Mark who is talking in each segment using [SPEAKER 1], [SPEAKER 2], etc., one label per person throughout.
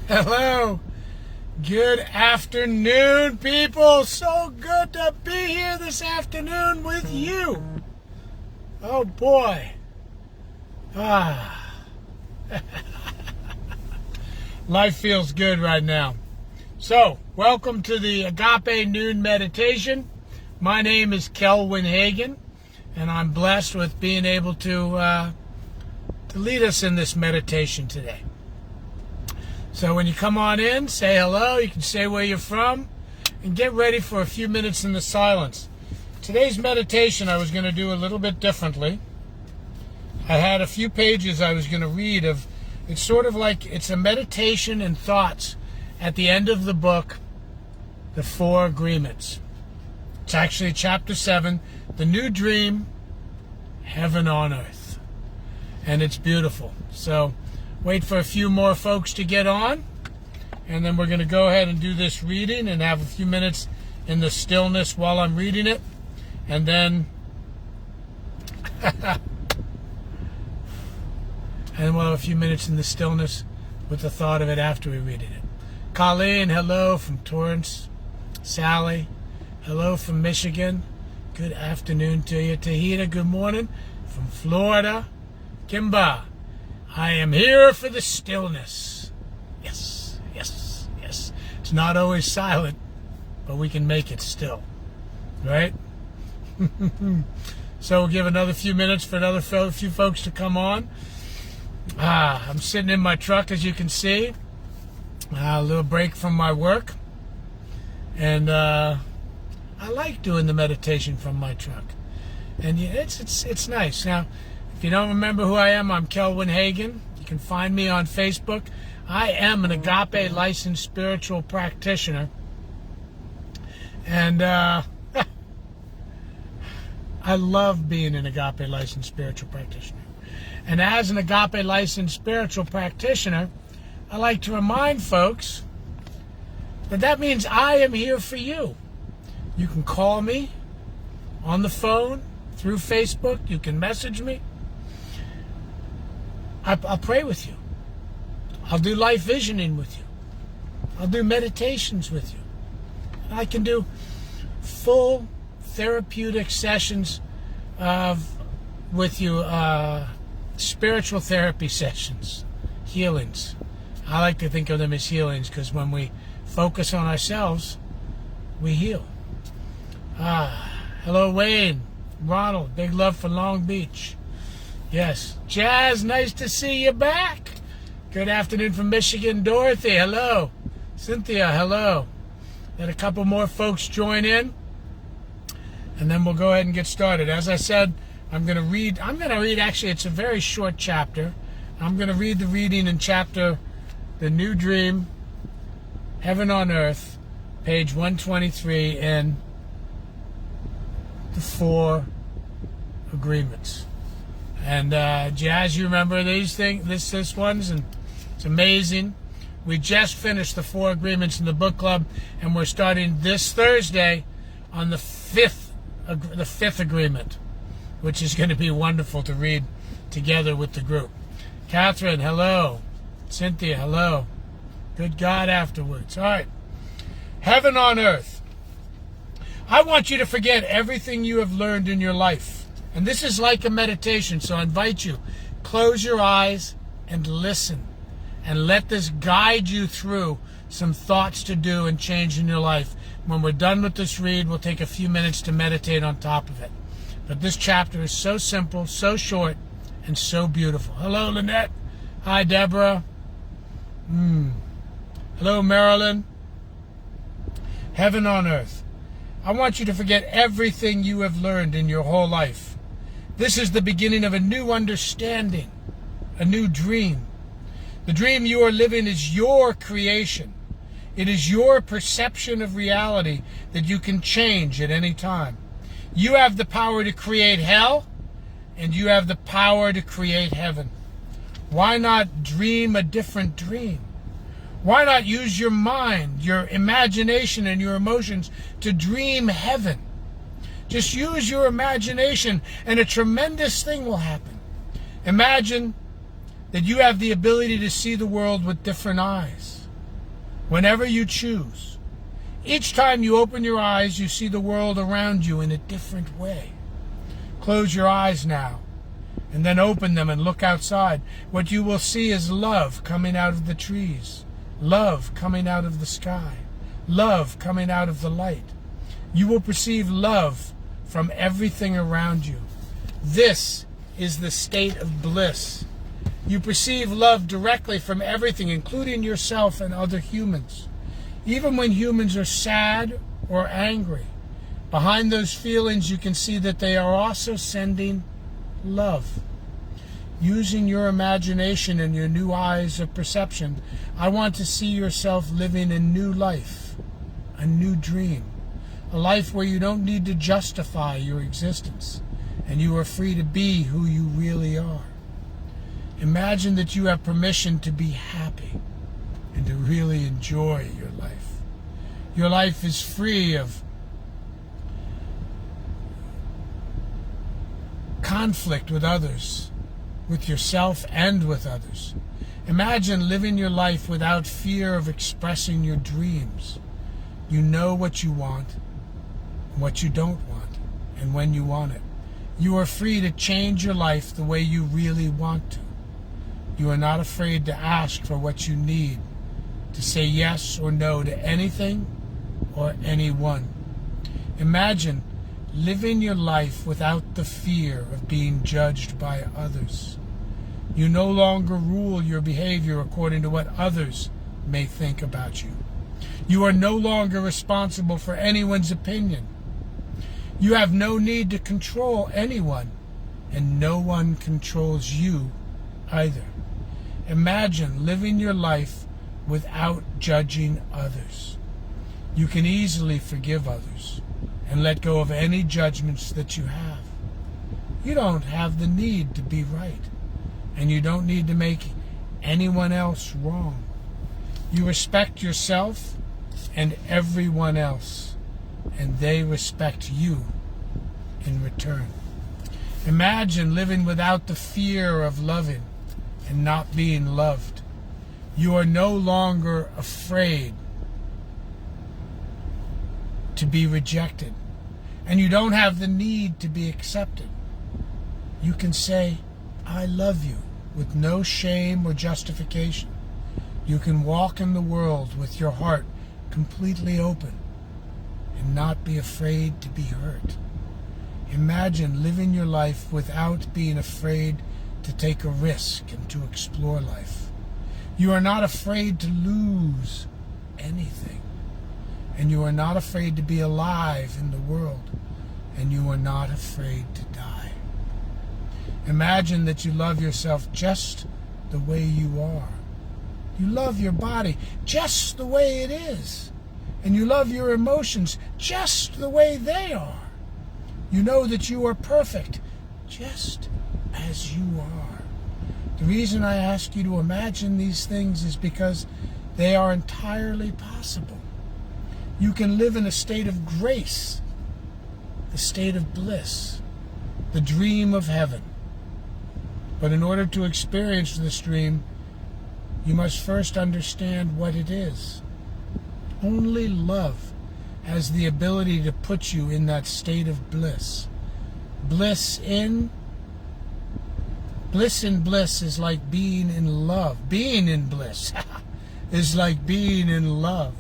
[SPEAKER 1] Hello. Good afternoon, people. So good to be here this afternoon with you. Oh, boy. Life feels good right now. So, welcome to the Agape Noon Meditation. My name is Kelvin Hagen, and I'm blessed with being able to lead us in this meditation today. So when you come on in, say hello, you can say where you're from, and get ready for a few minutes in the silence. Today's meditation I was going to do a little bit differently. I had a few pages I was going to read of, it's sort of like, it's a meditation and thoughts at the end of the book, The Four Agreements. It's actually chapter 7, The New Dream, Heaven on Earth. And it's beautiful. So wait for a few more folks to get on, and then we're going to go ahead and do this reading and have a few minutes in the stillness while I'm reading it, and then and we'll have a few minutes in the stillness with the thought of it after we read it. Colleen, hello from Torrance. Sally, hello from Michigan. Good afternoon to you. Tahita, good morning from Florida. Kimba, I am here for the stillness. Yes, yes, yes. It's not always silent, but we can make it still, right? So we'll give another few minutes for another few folks to come on. I'm sitting in my truck, as you can see. A little break from my work. And I like doing the meditation from my truck. And it's nice. Now, if you don't remember who I am, I'm Kelvin Hagen. You can find me on Facebook. I am an Agape licensed spiritual practitioner. And I love being an Agape licensed spiritual practitioner. And as an Agape licensed spiritual practitioner, I like to remind folks that means I am here for you. You can call me on the phone, through Facebook. You can message me. I'll pray with you. I'll do life visioning with you. I'll do meditations with you. I can do full therapeutic sessions with you, spiritual therapy sessions, healings. I like to think of them as healings because when we focus on ourselves, we heal. Hello, Wayne, Ronald, big love for Long Beach. Yes. Jazz, nice to see you back. Good afternoon from Michigan. Dorothy, hello. Cynthia, hello. Let a couple more folks join in, and then we'll go ahead and get started. As I said, I'm going to read, actually, it's a very short chapter. I'm going to read the reading in chapter The New Dream, Heaven on Earth, page 123 in The Four Agreements. And Jazz, you remember these things, this one's, and it's amazing. We just finished the Four Agreements in the book club, and we're starting this Thursday on the fifth agreement, which is going to be wonderful to read together with the group. Catherine, hello. Cynthia, hello. Good God afterwards. All right. Heaven on Earth. I want you to forget everything you have learned in your life. And this is like a meditation, so I invite you, close your eyes and listen. And let this guide you through some thoughts to do and change in your life. When we're done with this read, we'll take a few minutes to meditate on top of it. But this chapter is so simple, so short, and so beautiful. Hello, Lynette. Hi, Deborah. Hello, Marilyn. Heaven on Earth. I want you to forget everything you have learned in your whole life. This is the beginning of a new understanding, a new dream. The dream you are living is your creation. It is your perception of reality that you can change at any time. You have the power to create hell, and you have the power to create heaven. Why not dream a different dream? Why not use your mind, your imagination, and your emotions to dream heaven? Just use your imagination, and a tremendous thing will happen. Imagine that you have the ability to see the world with different eyes. whenever you choose. Each time you open your eyes, you see the world around you in a different way. Close your eyes now, and then open them and look outside. What you will see is love coming out of the trees, love coming out of the sky, love coming out of the light. You will perceive love from everything around you. This is the state of bliss. You perceive love directly from everything, including yourself and other humans. Even when humans are sad or angry, behind those feelings you can see that they are also sending love. Using your imagination and your new eyes of perception, I want to see yourself living a new life, a new dream, a life where you don't need to justify your existence, and you are free to be who you really are. Imagine that you have permission to be happy and to really enjoy your life. Your life is free of conflict with others, with yourself and with others. Imagine living your life without fear of expressing your dreams. You know what you want, what you don't want, and when you want it. You are free to change your life the way you really want to. You are not afraid to ask for what you need, to say yes or no to anything or anyone. Imagine living your life without the fear of being judged by others. You no longer rule your behavior according to what others may think about you. You are no longer responsible for anyone's opinion. You have no need to control anyone, and no one controls you either. Imagine living your life without judging others. You can easily forgive others and let go of any judgments that you have. You don't have the need to be right, and you don't need to make anyone else wrong. You respect yourself and everyone else, and they respect you in return. Imagine living without the fear of loving and not being loved. You are no longer afraid to be rejected, and you don't have the need to be accepted. You can say, I love you, with no shame or justification. You can walk in the world with your heart completely open and not be afraid to be hurt. Imagine living your life without being afraid to take a risk and to explore life. You are not afraid to lose anything, and you are not afraid to be alive in the world, and you are not afraid to die. Imagine that you love yourself just the way you are. You love your body just the way it is, and you love your emotions just the way they are. You know that you are perfect just as you are. The reason I ask you to imagine these things is because they are entirely possible. You can live in a state of grace, the state of bliss, the dream of heaven. But in order to experience this dream, you must first understand what it is. Only love has the ability to put you in that state of bliss. Bliss in bliss is like being in love. Being in bliss is like being in love.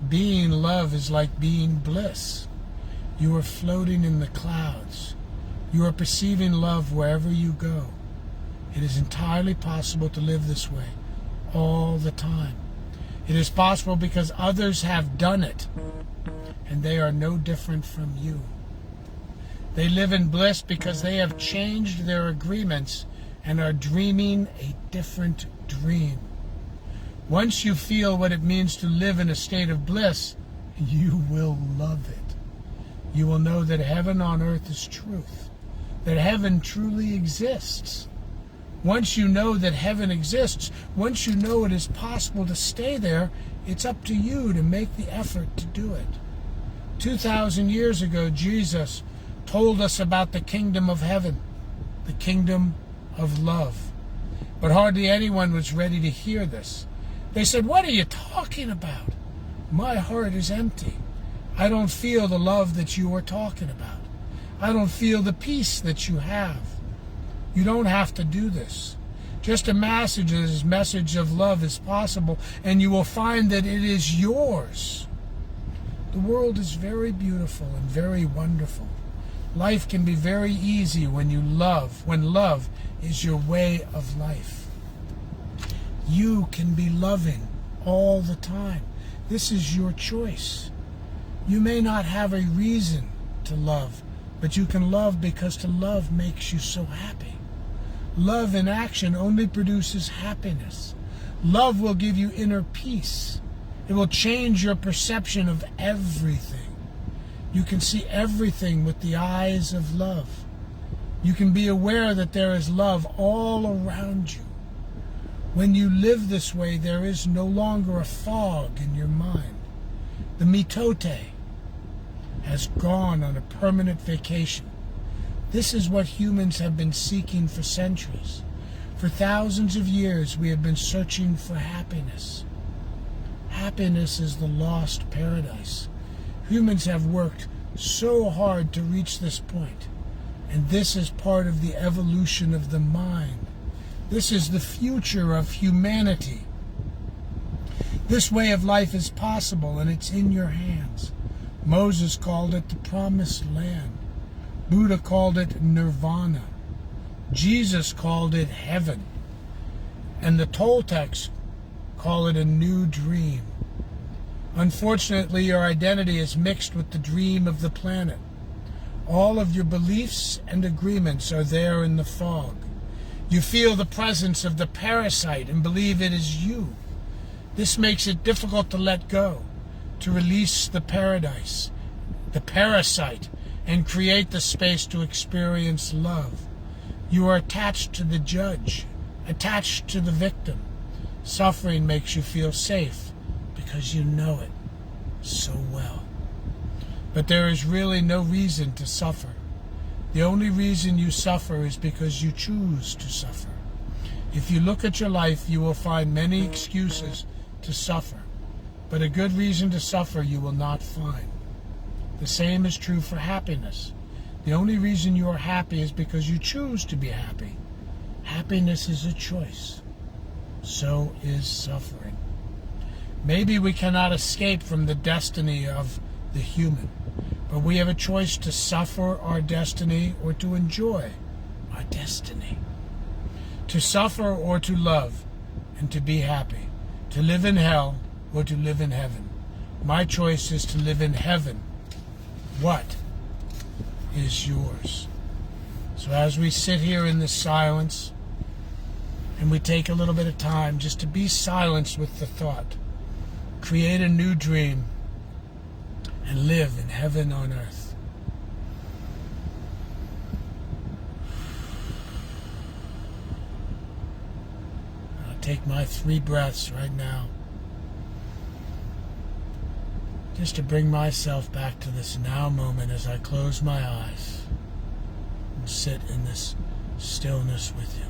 [SPEAKER 1] Being love is like being bliss. You are floating in the clouds. You are perceiving love wherever you go. It is entirely possible to live this way all the time. It is possible because others have done it, and they are no different from you. They live in bliss because they have changed their agreements and are dreaming a different dream. Once you feel what it means to live in a state of bliss, you will love it. You will know that heaven on earth is truth, that heaven truly exists. Once you know that heaven exists, once you know it is possible to stay there, it's up to you to make the effort to do it. 2,000 years ago, Jesus told us about the kingdom of heaven, the kingdom of love. But hardly anyone was ready to hear this. They said, "What are you talking about? My heart is empty. I don't feel the love that you are talking about. I don't feel the peace that you have. You don't have to do this. Just a message of love is possible, and you will find that it is yours." The world is very beautiful and very wonderful. Life can be very easy when love is your way of life. You can be loving all the time. This is your choice. You may not have a reason to love, but you can love because to love makes you so happy. Love in action only produces happiness. Love will give you inner peace. It will change your perception of everything. You can see everything with the eyes of love. You can be aware that there is love all around you. When you live this way, there is no longer a fog in your mind. The mitote has gone on a permanent vacation. This is what humans have been seeking for centuries. For thousands of years, we have been searching for happiness. Happiness is the lost paradise. Humans have worked so hard to reach this point, and this is part of the evolution of the mind. This is the future of humanity. This way of life is possible, and it's in your hands. Moses called it the promised land. Buddha called it nirvana. Jesus called it heaven. And the Toltecs call it a new dream. Unfortunately, your identity is mixed with the dream of the planet. All of your beliefs and agreements are there in the fog. You feel the presence of the parasite and believe it is you. This makes it difficult to let go, to release the parasite, and create the space to experience love. You are attached to the judge, attached to the victim. Suffering makes you feel safe because you know it so well. But there is really no reason to suffer. The only reason you suffer is because you choose to suffer. If you look at your life, you will find many excuses to suffer, but a good reason to suffer you will not find. The same is true for happiness. The only reason you are happy is because you choose to be happy. Happiness is a choice. So is suffering. Maybe we cannot escape from the destiny of the human, but we have a choice to suffer our destiny or to enjoy our destiny. To suffer or to love and to be happy. To live in hell or to live in heaven. My choice is to live in heaven. What is yours? So as we sit here in this silence, and we take a little bit of time just to be silenced with the thought, create a new dream, and live in heaven on earth. I'll take my 3 breaths right now, just to bring myself back to this now moment as I close my eyes and sit in this stillness with you.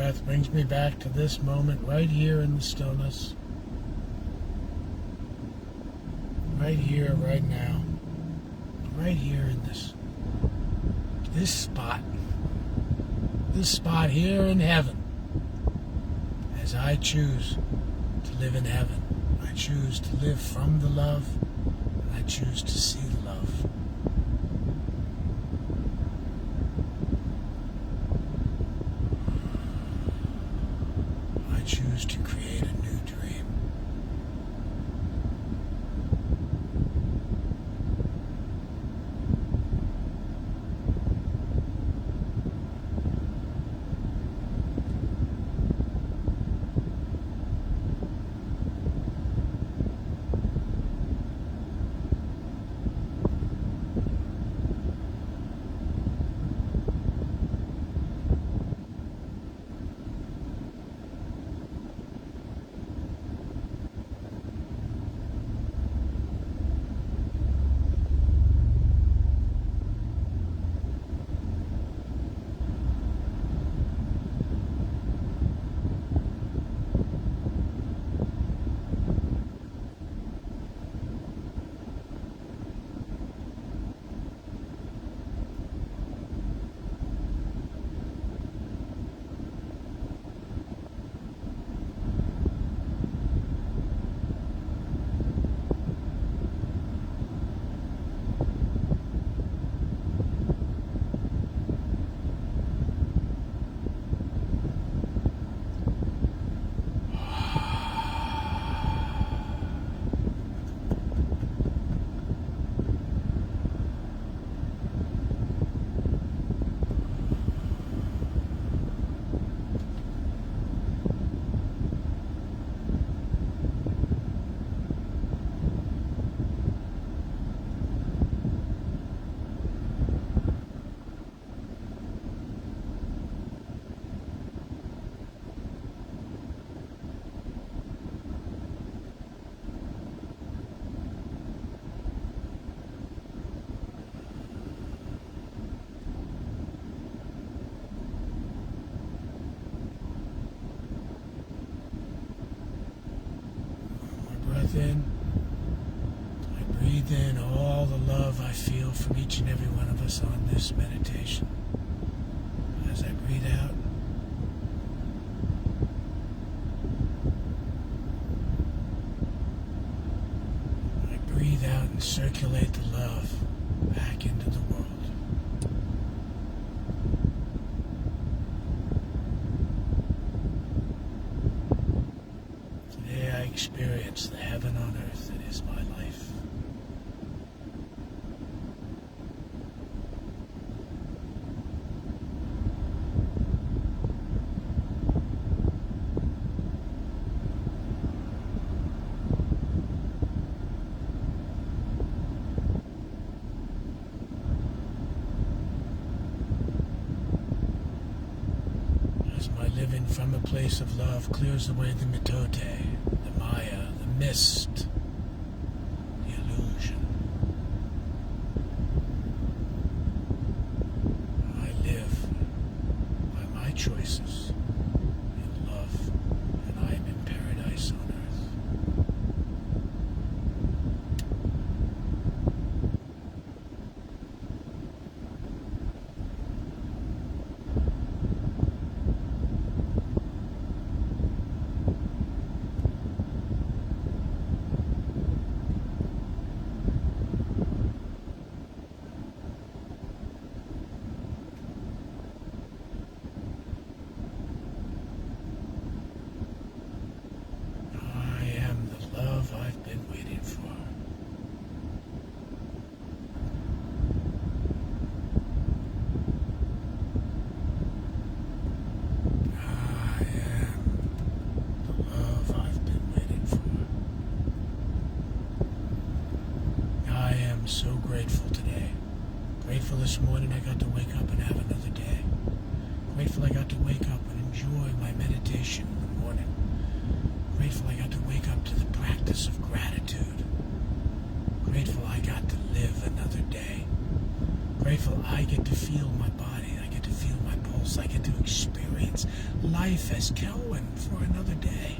[SPEAKER 1] breath brings me back to this moment right here in the stillness. Right here, right now. Right here in this spot. This spot here in heaven. As I choose to live in heaven. I choose to live from the love. And I choose to see the love. I choose to create a new dream. In. I breathe in all the love I feel from each and every one of us on this meditation. As I breathe out, I breathe out and circulate the love back into the world. Today I experience the heaven on earth that is my life. As my living from a place of love clears away the mitote, the maya, the mist, the illusion. I live by my choices in love, and I am in paradise on earth. So grateful today. Grateful this morning I got to wake up and have another day. Grateful I got to wake up and enjoy my meditation in the morning. Grateful I got to wake up to the practice of gratitude. Grateful I got to live another day. Grateful I get to feel my body. I get to feel my pulse else. I get to experience life as Kelvin for another day.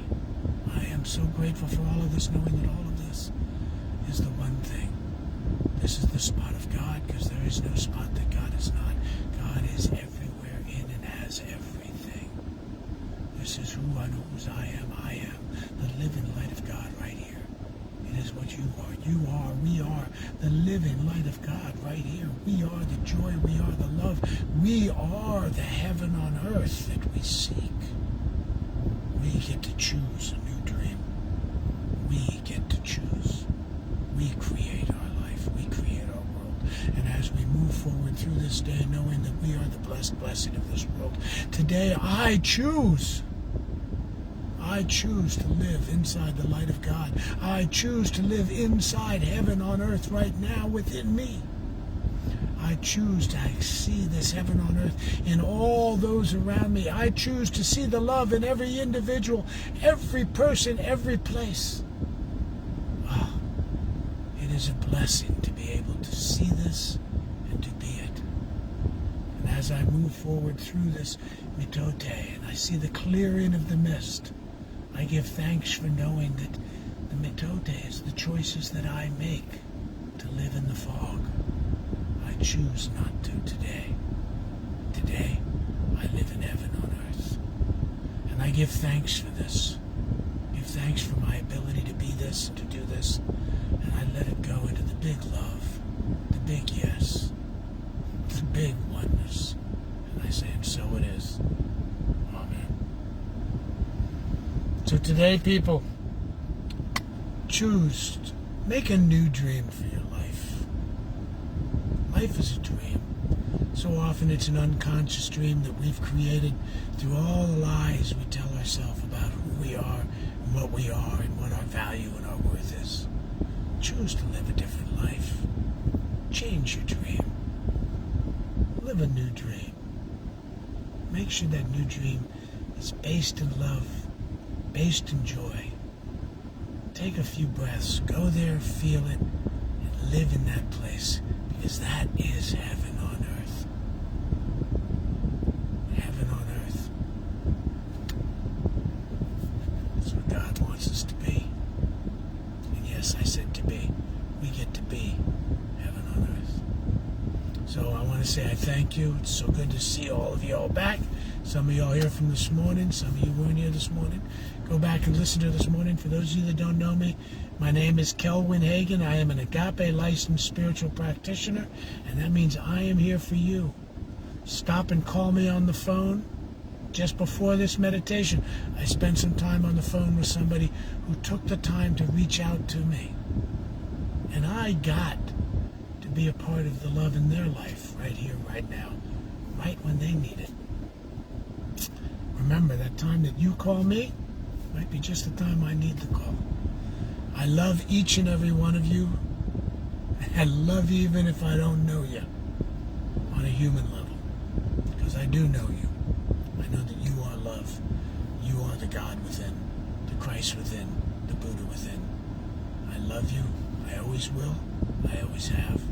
[SPEAKER 1] I am so grateful for all of this, knowing that all of this is the one thing. This is the spot of God, because there is no spot that God is not. God is everywhere, in and has everything. This is who I know, whose I am. I am the living light of God right here. It is what you are. You are, we are the living light of God right here. We are the joy. We are the love. We are the heaven on earth that we seek. We get to choose a new dream. We get to choose. We create our life. We create our world. And as we move forward through this day, knowing that we are the blessed blessing of this world, today I choose to live inside the light of God. I choose to live inside heaven on earth right now within me. I choose to see this heaven on earth in all those around me. I choose to see the love in every individual, every person, every place. Oh, it is a blessing to be able to see this and to be it. And as I move forward through this mitote and I see the clearing of the mist, I give thanks for knowing that the mitote is the choices that I make to live in the fog. I choose not to today. Today, I live in heaven on earth. And I give thanks for this. Give thanks for my ability to be this and to do this. And I let it go into the big love, the big yes, the big oneness. And I say, and so it is. So today, people, choose, make a new dream for your life. Life is a dream. So often it's an unconscious dream that we've created through all the lies we tell ourselves about who we are and what our value and our worth is. Choose to live a different life. Change your dream. Live a new dream. Make sure that new dream is based in love, based in joy. Take a few breaths, go there, feel it, and live in that place, because that is heaven on earth. Heaven on earth. That's what God wants us to be. And yes, I said to be. We get to be heaven on earth. So I want to say I thank you. It's so good to see all of you all back. Some of y'all here from this morning. Some of you weren't here this morning. Go back and listen to this morning. For those of you that don't know me, my name is Kelvin Hagen. I am an Agape licensed spiritual practitioner, and that means I am here for you. Stop and call me on the phone. Just before this meditation, I spent some time on the phone with somebody who took the time to reach out to me. And I got to be a part of the love in their life right here, right now, right when they need it. Remember, that time that you call me might be just the time I need the call. I love each and every one of you. I love you even if I don't know you on a human level, because I do know you. I know that you are love. You are the God within, the Christ within, the Buddha within. I love you. I always will. I always have.